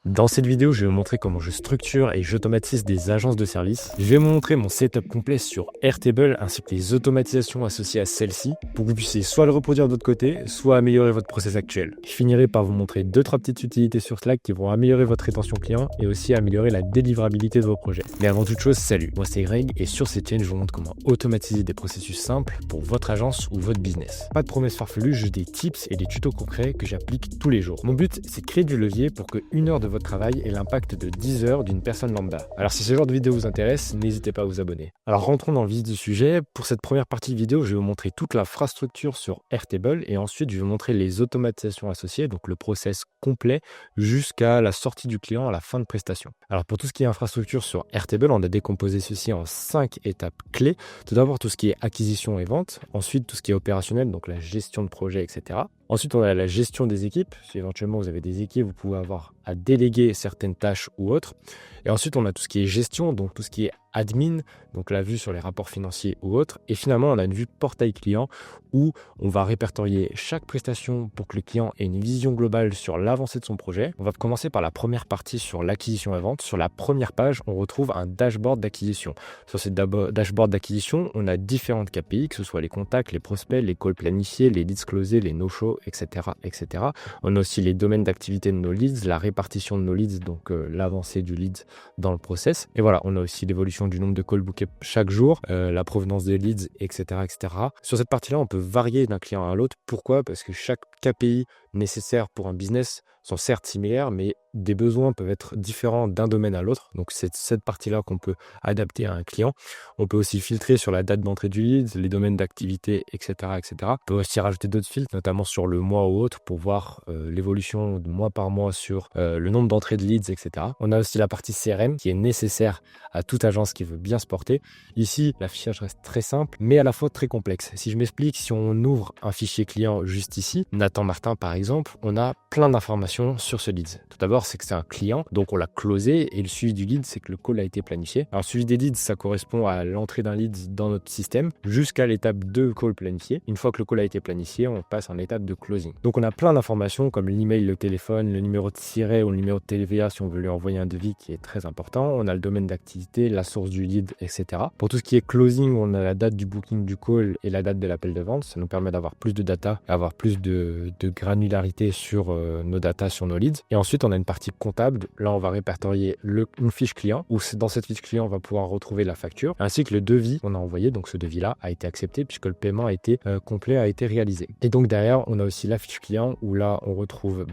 Dans cette vidéo, je vais vous montrer comment je structure et j'automatise des agences de services. Je vais vous montrer mon setup complet sur Airtable ainsi que les automatisations associées à celle-ci pour que vous puissiez soit le reproduire de votre côté, soit améliorer votre process actuel. Je finirai par vous montrer 2-3 petites utilités sur Slack qui vont améliorer votre rétention client et aussi améliorer la délivrabilité de vos projets. Mais avant toute chose, salut, moi c'est Greg et sur cette chaîne, je vous montre comment automatiser des processus simples pour votre agence ou votre business. Pas de promesses farfelues, juste des tips et des tutos concrets que j'applique tous les jours. Mon but, c'est de créer du levier pour que 1 heure de votre travail ait l'impact de 10 heures d'une personne lambda. Alors si ce genre de vidéo vous intéresse, n'hésitez pas à vous abonner. Alors rentrons dans le vif du sujet. Pour cette première partie de vidéo, je vais vous montrer toute l'infrastructure sur Airtable et ensuite je vais vous montrer les automatisations associées, donc le process complet jusqu'à la sortie du client à la fin de prestation. Alors pour tout ce qui est infrastructure sur Airtable, on a décomposé ceci en 5 étapes clés. Tout d'abord tout ce qui est acquisition et vente, ensuite tout ce qui est opérationnel, donc la gestion de projet, etc. Ensuite, on a la gestion des équipes. Si éventuellement vous avez des équipes, vous pouvez avoir à déléguer certaines tâches ou autres. Et ensuite, on a tout ce qui est gestion, donc tout ce qui est admin, donc la vue sur les rapports financiers ou autres. Et finalement, on a une vue portail client où on va répertorier chaque prestation pour que le client ait une vision globale sur l'avancée de son projet. On va commencer par la première partie sur l'acquisition et vente. Sur la première page, on retrouve un dashboard d'acquisition. Sur ce dashboard d'acquisition, on a différentes KPI, que ce soit les contacts, les prospects, les calls planifiés, les leads closés, les no-shows, etc., etc. On a aussi les domaines d'activité de nos leads, la répartition de nos leads, donc l'avancée du lead dans le process. Et voilà, on a aussi l'évolution du nombre de calls bookés chaque jour, la provenance des leads, etc., etc. Sur cette partie-là, on peut varier d'un client à l'autre. Pourquoi ? Parce que chaque KPI nécessaire pour un business sont certes similaires, mais des besoins peuvent être différents d'un domaine à l'autre. Donc c'est cette partie-là qu'on peut adapter à un client. On peut aussi filtrer sur la date d'entrée du lead, les domaines d'activité, etc., etc. On peut aussi rajouter d'autres filtres, notamment sur le mois ou autre, pour voir l'évolution de mois par mois sur le nombre d'entrées de leads, etc. On a aussi la partie CRM qui est nécessaire à toute agence qui veut bien se porter. Ici, l'affichage reste très simple, mais à la fois très complexe. Si je m'explique, si on ouvre un fichier client juste ici, Nathan Martin par exemple, on a plein d'informations sur ce lead. Tout d'abord, c'est que c'est un client, donc on l'a closé, et le suivi du lead, c'est que le call a été planifié. Alors, le suivi des leads, ça correspond à l'entrée d'un lead dans notre système jusqu'à l'étape de call planifié. Une fois que le call a été planifié, on passe en étape de closing. Donc, on a plein d'informations comme l'email, le téléphone, le numéro de siret ou le numéro de TVA si on veut lui envoyer un devis qui est très important. On a le domaine d'activité, la source du lead, etc. Pour tout ce qui est closing, on a la date du booking du call et la date de l'appel de vente. Ça nous permet d'avoir plus de data, avoir plus de granularité sur nos data, sur nos leads. Et ensuite, on a une partie comptable. Là, on va répertorier une fiche client où dans cette fiche client, on va pouvoir retrouver la facture ainsi que le devis qu'on a envoyé. Donc, ce devis-là a été accepté puisque le paiement a été complet, a été réalisé. Et donc, derrière, on a aussi la fiche client où là, on retrouve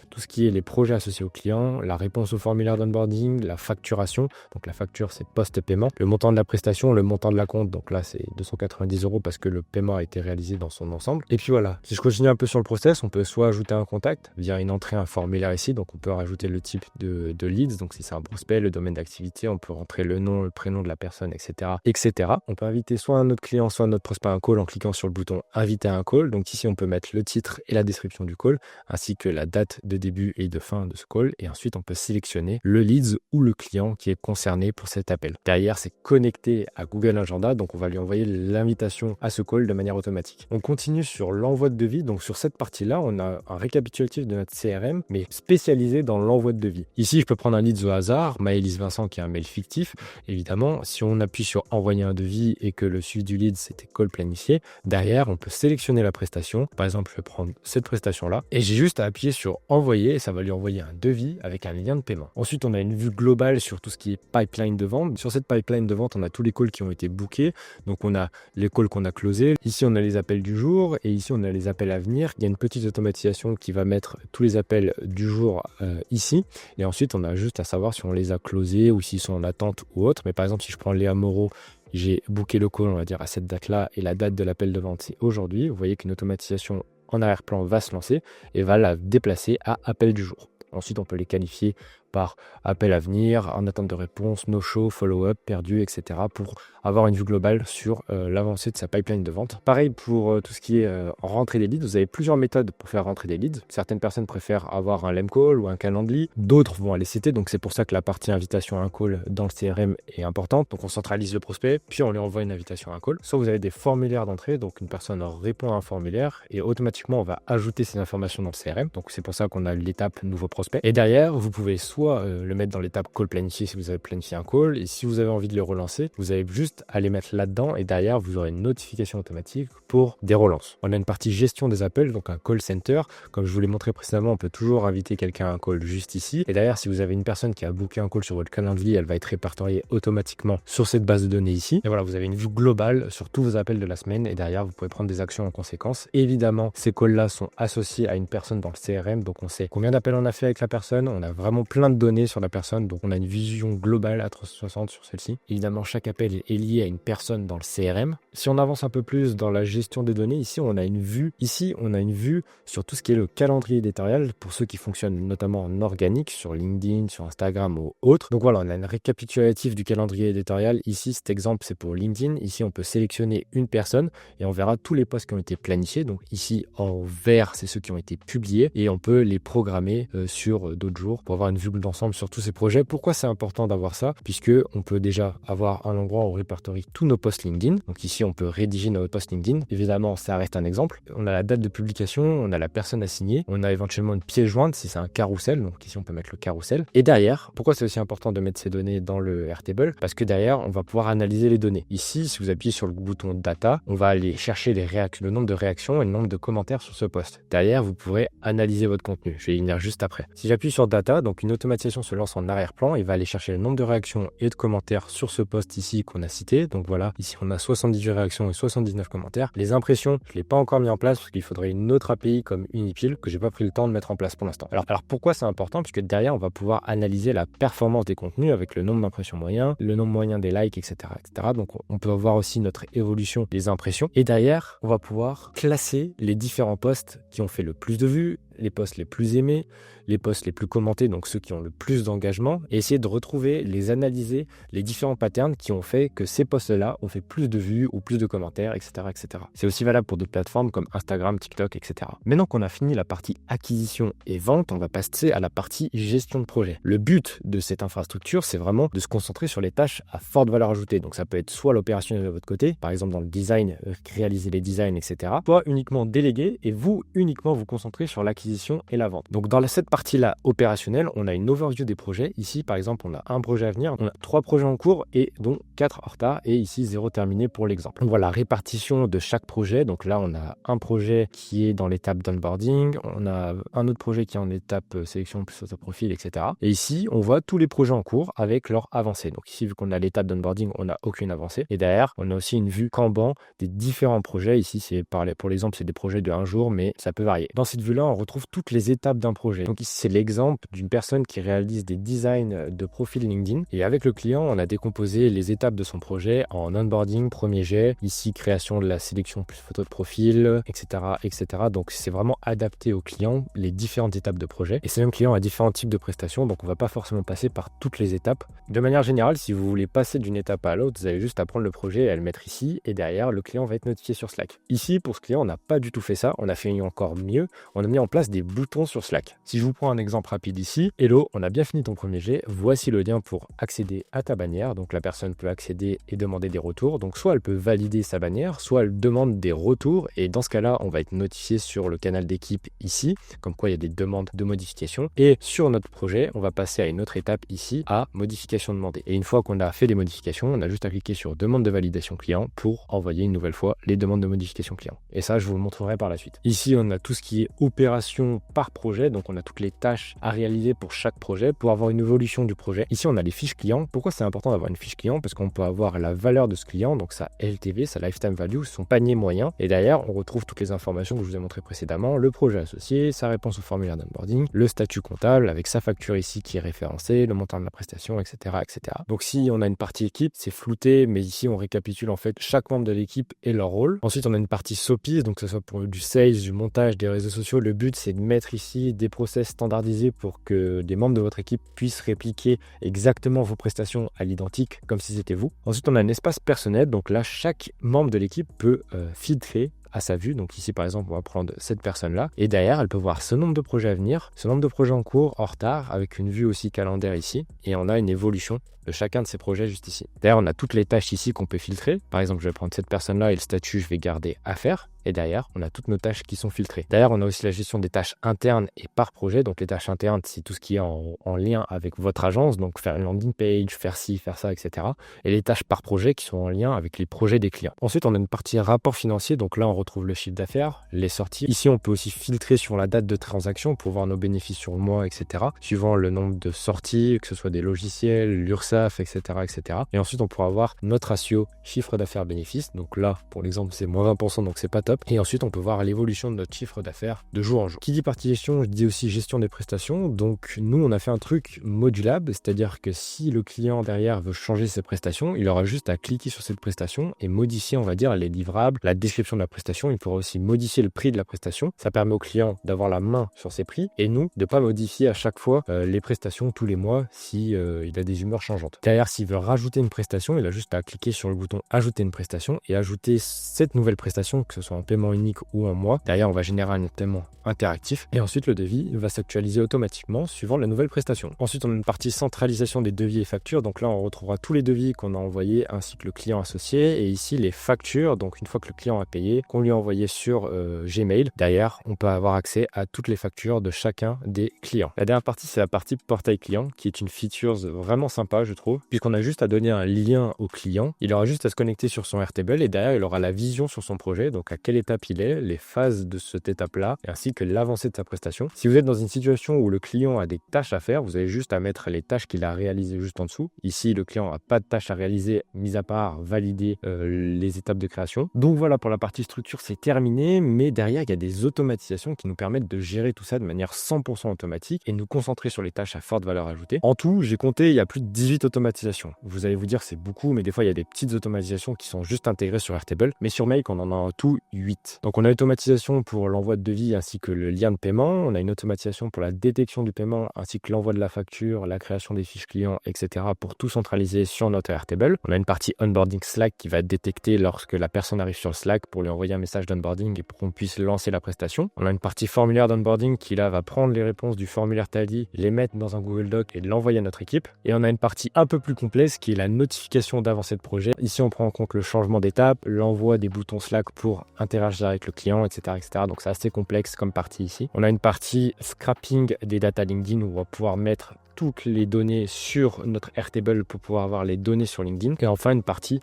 tout ce qui est les projets associés au client, la réponse au formulaire d'onboarding, la facturation. Donc, la facture, c'est post-paiement. Le montant de la prestation, le montant de la compte. Donc là, c'est 290 € parce que le paiement a été réalisé dans son ensemble. Et puis voilà. Si je continue un peu sur le process, on peut soit ajouter un contact via une entrée, un formulaire ici. Donc, on peut rajouter le type de leads. Donc, si c'est un prospect, le domaine d'activité, on peut rentrer le nom, le prénom de la personne, etc., etc. On peut inviter soit un autre client, soit un autre prospect à un call en cliquant sur le bouton inviter à un call. Donc, ici, on peut mettre le titre et la description du call, ainsi que la date de début et de fin de ce call. Et ensuite, on peut sélectionner le leads ou le client qui est concerné pour cet appel. Derrière, c'est connecté à Google Agenda. Donc, on va lui envoyer l'invitation à ce call de manière automatique. On continue sur l'envoi de devis. Donc, sur cette partie-là, on a un récapitulatif de notre CRM, mais spécialisé dans l'envoi de devis. Ici, je peux prendre un lead au hasard, Maëlys Vincent qui est un mail fictif. Évidemment, si on appuie sur envoyer un devis et que le suivi du lead c'était call planifié, derrière on peut sélectionner la prestation. Par exemple, je vais prendre cette prestation-là et j'ai juste à appuyer sur envoyer et ça va lui envoyer un devis avec un lien de paiement. Ensuite, on a une vue globale sur tout ce qui est pipeline de vente. Sur cette pipeline de vente, on a tous les calls qui ont été bookés. Donc on a les calls qu'on a closés. Ici, on a les appels du jour et ici, on a les appels à venir. Il y a une petite automatisation qui va mettre tous les appels du jour ici. Et ensuite, on a juste à savoir si on les a closés ou s'ils sont en attente ou autre. Mais par exemple, si je prends Léa Moreau, j'ai booké le call, on va dire, à cette date-là et la date de l'appel de vente, c'est aujourd'hui. Vous voyez qu'une automatisation en arrière-plan va se lancer et va la déplacer à appel du jour. Ensuite, on peut les qualifier par appel à venir, en attente de réponse, no-show, follow-up, perdu, etc. pour avoir une vue globale sur l'avancée de sa pipeline de vente. Pareil pour tout ce qui est rentrée des leads. Vous avez plusieurs méthodes pour faire rentrer des leads. Certaines personnes préfèrent avoir un LEM call ou un calendly. D'autres vont aller citer. Donc, c'est pour ça que la partie invitation à un call dans le CRM est importante. Donc, on centralise le prospect, puis on lui envoie une invitation à un call. Soit vous avez des formulaires d'entrée. Donc, une personne répond à un formulaire et automatiquement, on va ajouter ces informations dans le CRM. Donc, c'est pour ça qu'on a l'étape nouveau prospect. Et derrière, vous pouvez soit soit le mettre dans l'étape call planifié si vous avez planifié un call, et si vous avez envie de le relancer, vous avez juste à les mettre là-dedans, et derrière, vous aurez une notification automatique pour des relances. On a une partie gestion des appels, donc un call center. Comme je vous l'ai montré précédemment, on peut toujours inviter quelqu'un à un call juste ici. Et derrière, si vous avez une personne qui a booké un call sur votre calendrier, elle va être répertoriée automatiquement sur cette base de données ici. Et voilà, vous avez une vue globale sur tous vos appels de la semaine, et derrière, vous pouvez prendre des actions en conséquence. Évidemment, ces calls-là sont associés à une personne dans le CRM, donc on sait combien d'appels on a fait avec la personne, on a vraiment plein de données sur la personne, donc on a une vision globale à 360 sur celle-ci. Évidemment, chaque appel est lié à une personne dans le CRM. Si on avance un peu plus dans la gestion des données, ici on a une vue sur tout ce qui est le calendrier éditorial pour ceux qui fonctionnent notamment en organique sur LinkedIn, sur Instagram ou autre. Donc voilà, on a une récapitulatif du calendrier éditorial. Ici, cet exemple, c'est pour LinkedIn. Ici, on peut sélectionner une personne et on verra tous les posts qui ont été planifiés. Donc ici, en vert, c'est ceux qui ont été publiés et on peut les programmer sur d'autres jours pour avoir une vue d'ensemble sur tous ces projets. Pourquoi c'est important d'avoir ça? Puisque on peut déjà avoir un endroit où on répertorie tous nos posts LinkedIn. Donc ici, on peut rédiger nos posts LinkedIn. Évidemment, ça reste un exemple. On a la date de publication, on a la personne à signer, on a éventuellement une pièce jointe si c'est un carrousel. Donc ici, on peut mettre le carrousel. Et derrière, pourquoi c'est aussi important de mettre ces données dans le Airtable? Parce que derrière, on va pouvoir analyser les données. Ici, si vous appuyez sur le bouton data, on va aller chercher le nombre de réactions et le nombre de commentaires sur ce post. Derrière, vous pourrez analyser votre contenu. Je vais y venir juste après. Si j'appuie sur data, donc une automatisation se lance en arrière-plan. Il va aller chercher le nombre de réactions et de commentaires sur ce post ici qu'on a cité. Donc voilà, ici on a 78 réactions et 79 commentaires. Les impressions, je ne l'ai pas encore mis en place parce qu'il faudrait une autre API comme Unipil que j'ai pas pris le temps de mettre en place pour l'instant. Alors pourquoi c'est important? Puisque derrière, on va pouvoir analyser la performance des contenus avec le nombre d'impressions moyen, le nombre moyen des likes, etc., etc. Donc on peut voir aussi notre évolution des impressions. Et derrière, on va pouvoir classer les différents posts qui ont fait le plus de vues, les posts les plus aimés, les posts les plus commentés, donc ceux qui ont le plus d'engagement, et essayer de retrouver, les analyser, les différents patterns qui ont fait que ces posts-là ont fait plus de vues ou plus de commentaires, etc., etc. C'est aussi valable pour d'autres plateformes comme Instagram, TikTok, etc. Maintenant qu'on a fini la partie acquisition et vente, on va passer à la partie gestion de projet. Le but de cette infrastructure, c'est vraiment de se concentrer sur les tâches à forte valeur ajoutée. Donc ça peut être soit l'opérationnel de votre côté, par exemple dans le design, réaliser les designs, etc., soit uniquement déléguer et vous uniquement vous concentrer sur l'acquisition et la vente. Donc dans cette partie-là opérationnelle, on a une overview des projets. Ici, par exemple, on a un projet à venir, on a 3 projets en cours et dont 4 en retard et ici 0 terminé pour l'exemple. On voit la répartition de chaque projet. Donc là, on a un projet qui est dans l'étape d'onboarding, on a un autre projet qui est en étape sélection plus autoprofil, etc. Et ici, on voit tous les projets en cours avec leur avancée. Donc ici, vu qu'on a l'étape d'onboarding, on n'a aucune avancée. Et derrière, on a aussi une vue Kanban des différents projets. Ici, pour l'exemple, c'est des projets de 1 jour, mais ça peut varier. Dans cette vue-là, on retrouve toutes les étapes d'un projet. Donc ici, c'est l'exemple d'une personne qui réalise des designs de profil LinkedIn. Et avec le client, on a décomposé les étapes de son projet en onboarding, premier jet, ici, création de la sélection plus photo de profil, etc., etc. Donc c'est vraiment adapté au client, les différentes étapes de projet. Et ce même client a différents types de prestations, donc on ne va pas forcément passer par toutes les étapes. De manière générale, si vous voulez passer d'une étape à l'autre, vous avez juste à prendre le projet et à le mettre ici, et derrière, le client va être notifié sur Slack. Ici, pour ce client, on n'a pas du tout fait ça, on a fait encore mieux, on a mis en place des boutons sur Slack. Si je vous prends un exemple rapide ici, hello, on a bien fini ton premier jet, voici le lien pour accéder à ta bannière. Donc la personne peut accéder et demander des retours. Donc soit elle peut valider sa bannière, soit elle demande des retours, et dans ce cas-là, on va être notifié sur le canal d'équipe ici, comme quoi il y a des demandes de modification. Et sur notre projet, on va passer à une autre étape ici, à modification demandée. Et une fois qu'on a fait des modifications, on a juste à cliquer sur demande de validation client pour envoyer une nouvelle fois les demandes de modification client. Et ça, je vous le montrerai par la suite. Ici, on a tout ce qui est opération par projet, donc on a toutes les tâches à réaliser pour chaque projet pour avoir une évolution du projet. Ici, on a les fiches clients. Pourquoi c'est important d'avoir une fiche client? Parce qu'on peut avoir la valeur de ce client, donc sa LTV, sa lifetime value, son panier moyen. Et derrière, on retrouve toutes les informations que je vous ai montrées précédemment, le projet associé, sa réponse au formulaire d'onboarding, le statut comptable avec sa facture ici qui est référencée, le montant de la prestation, etc., etc. Donc si on a une partie équipe, c'est flouté, mais ici on récapitule en fait chaque membre de l'équipe et leur rôle. Ensuite, on a une partie SOPIS, donc que ce soit pour du sales, du montage, des réseaux sociaux. Le but, c'est de mettre ici des process standardisés pour que des membres de votre équipe puissent répliquer exactement vos prestations à l'identique, comme si c'était vous. Ensuite, on a un espace personnel, donc là, chaque membre de l'équipe peut filtrer à sa vue. Donc ici, par exemple, on va prendre cette personne-là. Et derrière, elle peut voir ce nombre de projets à venir, ce nombre de projets en cours, en retard, avec une vue aussi calendaire ici. Et on a une évolution de chacun de ces projets juste ici. D'ailleurs, on a toutes les tâches ici qu'on peut filtrer. Par exemple, je vais prendre cette personne-là et le statut, je vais garder à faire. et derrière, on a toutes nos tâches qui sont filtrées. Derrière, on a aussi la gestion des tâches internes et par projet. Donc les tâches internes, c'est tout ce qui est en lien avec votre agence, donc faire une landing page, faire ci, faire ça, etc. Et les tâches par projet qui sont en lien avec les projets des clients. Ensuite, on a une partie rapport financier, donc là, on retrouve le chiffre d'affaires, les sorties. Ici, on peut aussi filtrer sur la date de transaction pour voir nos bénéfices sur le mois, etc. Suivant le nombre de sorties, que ce soit des logiciels, l'URSSAF, etc., etc. Et ensuite, on pourra voir notre ratio chiffre d'affaires bénéfice. Donc là, pour l'exemple, c'est moins 20%, donc c'est pas top. Et ensuite, on peut voir l'évolution de notre chiffre d'affaires de jour en jour. Qui dit partie gestion, je dis aussi gestion des prestations. Donc nous, on a fait un truc modulable, c'est-à-dire que si le client derrière veut changer ses prestations, il aura juste à cliquer sur cette prestation et modifier, on va dire, les livrables, la description de la prestation. Il pourra aussi modifier le prix de la prestation. Ça permet au client d'avoir la main sur ses prix et nous, de pas modifier à chaque fois les prestations tous les mois si il a des humeurs changeantes. Derrière, s'il veut rajouter une prestation, il a juste à cliquer sur le bouton ajouter une prestation et ajouter cette nouvelle prestation, que ce soit un paiement unique ou un mois. Derrière, on va générer un paiement interactif et ensuite le devis va s'actualiser automatiquement suivant la nouvelle prestation. Ensuite, on a une partie centralisation des devis et factures. Donc là, on retrouvera tous les devis qu'on a envoyés ainsi que le client associé et ici les factures. Donc une fois que le client a payé, qu'on lui a envoyé sur Gmail, derrière, on peut avoir accès à toutes les factures de chacun des clients. La dernière partie, c'est la partie portail client qui est une feature vraiment sympa, je trouve, puisqu'on a juste à donner un lien au client. Il aura juste à se connecter sur son Airtable et derrière, il aura la vision sur son projet, donc à quelle étape il est, les phases de cette étape-là, ainsi que l'avancée de sa prestation. Si vous êtes dans une situation où le client a des tâches à faire, vous avez juste à mettre les tâches qu'il a réalisées juste en dessous. Ici, le client n'a pas de tâches à réaliser, mis à part valider les étapes de création. Donc voilà, pour la partie structure, c'est terminé, mais derrière, il y a des automatisations qui nous permettent de gérer tout ça de manière 100% automatique et nous concentrer sur les tâches à forte valeur ajoutée. En tout, j'ai compté, il y a plus de 18 automatisations. Vous allez vous dire, c'est beaucoup, mais des fois, il y a des petites automatisations qui sont juste intégrées sur Airtable, mais sur Make, on en a en tout 8. Donc on a l'automatisation pour l'envoi de devis ainsi que le lien de paiement. On a une automatisation pour la détection du paiement ainsi que l'envoi de la facture, la création des fiches clients, etc. pour tout centraliser sur notre Airtable. On a une partie onboarding Slack qui va détecter lorsque la personne arrive sur le Slack pour lui envoyer un message d'onboarding et pour qu'on puisse lancer la prestation. On a une partie formulaire d'onboarding qui là va prendre les réponses du formulaire Tally, les mettre dans un Google Doc et l'envoyer à notre équipe. Et on a une partie un peu plus complexe qui est la notification d'avancée de projet. Ici, on prend en compte le changement d'étape, l'envoi des boutons Slack pour interagir avec le client, etc., etc. Donc c'est assez complexe comme partie ici. On a une partie scrapping des data LinkedIn où on va pouvoir mettre toutes les données sur notre Airtable pour pouvoir avoir les données sur LinkedIn. Et enfin une partie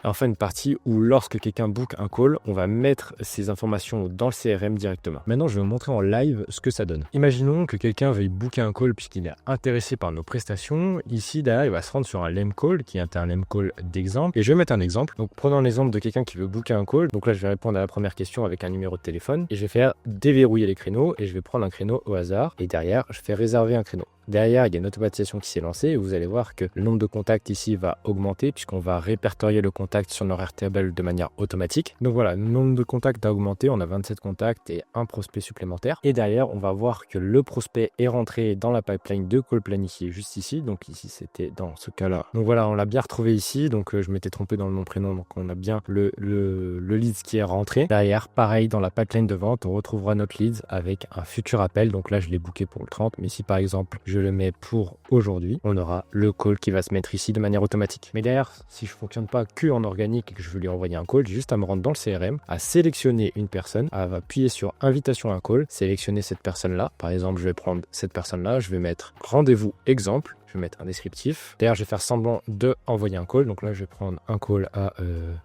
où lorsque quelqu'un book un call, on va mettre ces informations dans le CRM directement. Maintenant, je vais vous montrer en live ce que ça donne. Imaginons que quelqu'un veuille booker un call puisqu'il est intéressé par nos prestations. Ici, derrière, il va se rendre sur un LEM call qui est un LEM call d'exemple. Et je vais mettre un exemple. Donc, prenons l'exemple de quelqu'un qui veut booker un call. Donc là, je vais répondre à la première question avec un numéro de téléphone et je vais faire déverrouiller les créneaux et je vais prendre un créneau au hasard. Et derrière, je fais réserver un créneau. Derrière, il y a une automatisation qui s'est lancée et vous allez voir que le nombre de contacts ici va augmenter puisqu'on va répertorier le contact sur nos Airtable de manière automatique. Donc voilà, le nombre de contacts a augmenté, on a 27 contacts et un prospect supplémentaire. Et derrière, on va voir que le prospect est rentré dans la pipeline de call planifié juste ici. Donc ici, c'était dans ce cas-là. Donc voilà, on l'a bien retrouvé ici. Donc je m'étais trompé dans le nom prénom. Donc on a bien le lead qui est rentré. Derrière, pareil, dans la pipeline de vente, on retrouvera notre lead avec un futur appel. Donc là, je l'ai booké pour le 30. Mais si par exemple, je le mets pour aujourd'hui, on aura le call qui va se mettre ici de manière automatique. Mais derrière, si je ne fonctionne pas que en organique et que je veux lui envoyer un call, j'ai juste à me rendre dans le CRM, à sélectionner une personne, à appuyer sur invitation à un call, sélectionner cette personne-là. Par exemple, je vais prendre cette personne-là, je vais mettre rendez-vous exemple. Je vais mettre un descriptif. D'ailleurs, je vais faire semblant de envoyer un call. Donc là, je vais prendre un call à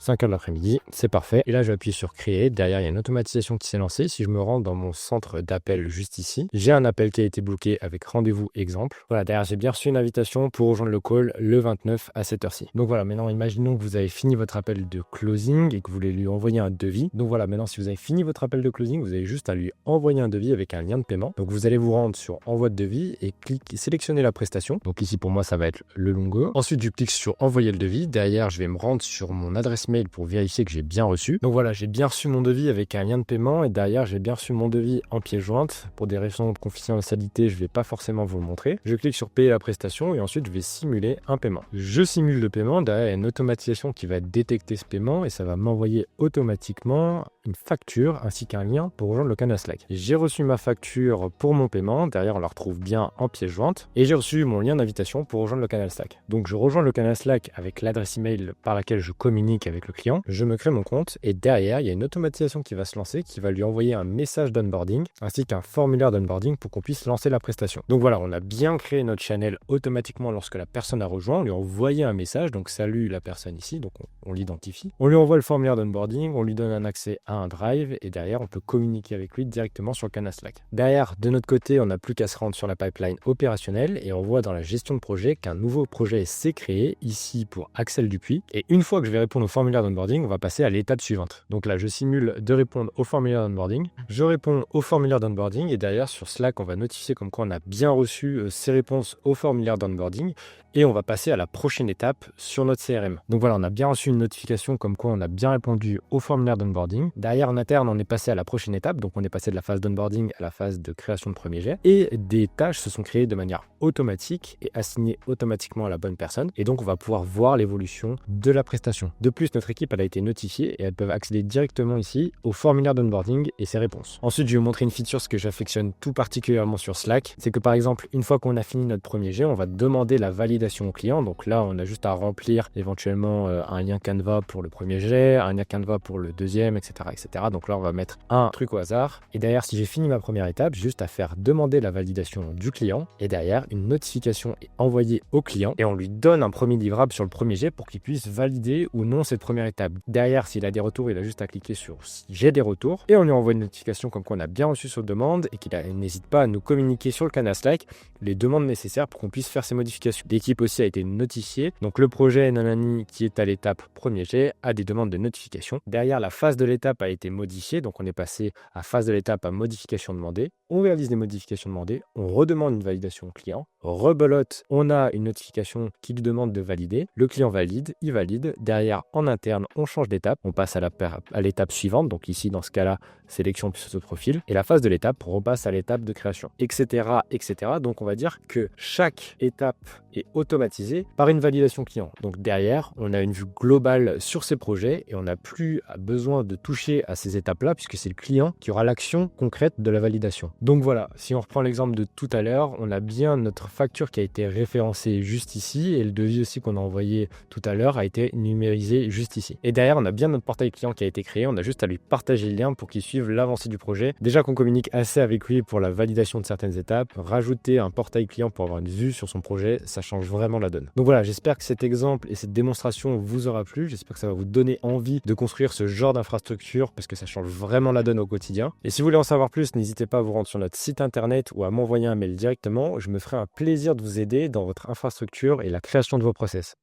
5h de l'après-midi. C'est parfait. Et là, je vais appuyer sur créer. Derrière, il y a une automatisation qui s'est lancée. Si je me rends dans mon centre d'appel juste ici, j'ai un appel qui a été bloqué avec rendez-vous exemple. Voilà, derrière, j'ai bien reçu une invitation pour rejoindre le call le 29 à cette heure-ci. Donc voilà, maintenant, imaginons que vous avez fini votre appel de closing et que vous voulez lui envoyer un devis. Donc voilà, maintenant, si vous avez fini votre appel de closing, vous avez juste à lui envoyer un devis avec un lien de paiement. Donc vous allez vous rendre sur envoi de devis et sélectionner la prestation. Donc ici, pour moi, ça va être le logo. Ensuite, je clique sur envoyer le devis. Derrière, je vais me rendre sur mon adresse mail pour vérifier que j'ai bien reçu. Donc voilà, j'ai bien reçu mon devis avec un lien de paiement et derrière, j'ai bien reçu mon devis en pièce jointe. Pour des raisons de confidentialité, je ne vais pas forcément vous le montrer. Je clique sur payer la prestation et ensuite, je vais simuler un paiement. Je simule le paiement. Derrière, il y a une automatisation qui va détecter ce paiement et ça va m'envoyer automatiquement une facture ainsi qu'un lien pour rejoindre le canal Slack. J'ai reçu ma facture pour mon paiement. Derrière, on la retrouve bien en pièce jointe et j'ai reçu mon lien d'invitation invitation pour rejoindre le canal Slack. Donc je rejoins le canal Slack avec l'adresse email par laquelle je communique avec le client, je me crée mon compte et derrière, il y a une automatisation qui va se lancer qui va lui envoyer un message d'onboarding ainsi qu'un formulaire d'onboarding pour qu'on puisse lancer la prestation. Donc voilà, on a bien créé notre channel automatiquement lorsque la personne a rejoint, on lui a envoyé un message, donc salut la personne ici, donc on l'identifie. On lui envoie le formulaire d'onboarding, on lui donne un accès à un drive et derrière, on peut communiquer avec lui directement sur le canal Slack. Derrière, de notre côté, on n'a plus qu'à se rendre sur la pipeline opérationnelle et on voit dans la gestion de projet qu'un nouveau projet s'est créé ici pour Axel Dupuis. Et une fois que je vais répondre au formulaire d'onboarding, on va passer à l'étape suivante. Donc là, je simule de répondre au formulaire d'onboarding. Je réponds au formulaire d'onboarding et derrière, sur Slack, on va notifier comme quoi on a bien reçu ces réponses au formulaire d'onboarding et on va passer à la prochaine étape sur notre CRM. Donc voilà, on a bien reçu une notification comme quoi on a bien répondu au formulaire d'onboarding. Derrière, en interne, on est passé à la prochaine étape. Donc on est passé de la phase d'onboarding à la phase de création de premier jet et des tâches se sont créées de manière automatique et assignées automatiquement à la bonne personne. Et donc, on va pouvoir voir l'évolution de la prestation. De plus, notre équipe elle a été notifiée et elles peuvent accéder directement ici au formulaire d'onboarding et ses réponses. Ensuite, je vais vous montrer une feature, ce que j'affectionne tout particulièrement sur Slack. C'est que par exemple, une fois qu'on a fini notre premier jet, on va demander la validation au client. Donc là, on a juste à remplir éventuellement un lien Canva pour le premier jet, un lien Canva pour le deuxième, etc., etc. Donc là, on va mettre un truc au hasard. Et derrière, si j'ai fini ma première étape, juste à faire demander la validation du client. Et derrière, une notification est envoyée au client et on lui donne un premier livrable sur le premier jet pour qu'il puisse valider ou non cette première étape. Derrière, s'il a des retours, il a juste à cliquer sur si j'ai des retours et on lui envoie une notification comme quoi on a bien reçu sa demande et qu'il n'hésite pas à nous communiquer sur le canal Slack les demandes nécessaires pour qu'on puisse faire ces modifications. L'équipe aussi a été notifiée. Donc le projet Nanani qui est à l'étape premier jet a des demandes de notification. Derrière, la phase de l'étape a été modifiée. Donc on est passé à phase de l'étape à modification demandée. On réalise les modifications demandées. On redemande une validation au client. Rebelote, on a une notification qui lui demande de valider. Le client valide, il valide. Derrière, en interne, on change d'étape. On passe à l'étape suivante. Donc ici, dans ce cas-là, sélection plus auto-profil. Et la phase de l'étape repasse à l'étape de création, etc., etc. Donc on va dire que chaque étape est automatisée par une validation client. Donc derrière, on a une vue globale sur ces projets et on n'a plus besoin de toucher à ces étapes-là puisque c'est le client qui aura l'action concrète de la validation. Donc voilà, si on reprend l'exemple de tout à l'heure, on a bien notre facture qui a été référencée juste ici et le devis aussi qu'on a envoyé tout à l'heure a été numérisé juste ici. Et derrière, on a bien notre portail client qui a été créé, on a juste à lui partager le lien pour qu'il suive l'avancée du projet. Déjà qu'on communique assez avec lui pour la validation de certaines étapes, rajouter un portail client pour avoir une vue sur son projet, ça change vraiment la donne. Donc voilà, j'espère que cet exemple et cette démonstration vous aura plu, j'espère que ça va vous donner envie de construire ce genre d'infrastructure parce que ça change vraiment la donne au quotidien. Et si vous voulez en savoir plus, n'hésitez pas à vous rendre sur notre site internet ou à m'envoyer un mail directement, je me ferai un plaisir de vous aider dans votre infrastructure et la création de vos process.